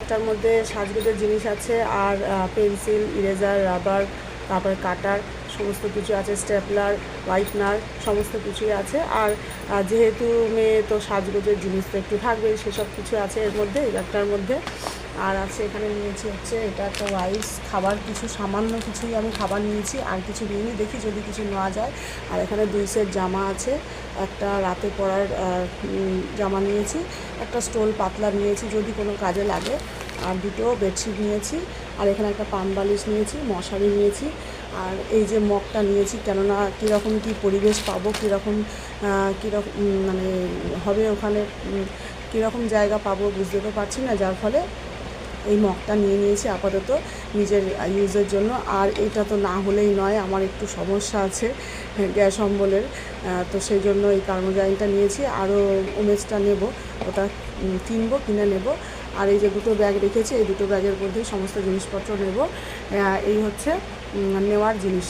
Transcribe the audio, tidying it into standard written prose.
ব্যাগটার মধ্যে সাজগোজের জিনিস আছে, আর পেন্সিল, ইরেজার, রাবার, তারপরে কাটার সমস্ত কিছু আছে, স্টেপলার, হোয়াইটনার সমস্ত কিছুই আছে। আর যেহেতু মেয়ে তো সাজগোজের জিনিস তো একটু থাকবে, সেসব কিছু আছে এর মধ্যে, এই ব্যাগটার মধ্যে। আর আছে এখানে নিয়েছি হচ্ছে এটা একটা রাইস, খাবার কিছু সামান্য কিছুই আমি খাবার নিয়েছি, আর কিছু নিইনি, দেখি যদি কিছু নেওয়া যায়। আর এখানে 2 সেট জামা আছে, একটা রাতে পরার জামা নিয়েছি, একটা স্টোল পাতলা নিয়েছি যদি কোনো কাজে লাগে, আর 2টো বেডশিট নিয়েছি। আর এখানে একটা পাম বালিশ নিয়েছি, মশারি নিয়েছি। আর এই যে মগটা নিয়েছি, কেননা কীরকম কী পরিবেশ পাবো, কীরকম মানে হবে ওখানে, কীরকম জায়গা পাবো বুঝতে তো পারছি না, যার ফলে এই মগটা নিয়ে নিয়েছি আপাতত নিজের ইউজের জন্য। আর এটা তো না হলেই নয়, আমার একটু সমস্যা আছে গ্যাস অম্বলের, তো সেই জন্য এই কার্মোজাইনটা নিয়েছি। আরও ওমেজটা নেব, ওটা কিনে নেব। আর এই যে 2টো ব্যাগ রেখেছি, এই 2টো ব্যাগের মধ্যেই সমস্ত জিনিসপত্র নেব। এই হচ্ছে নেওয়ার জিনিস।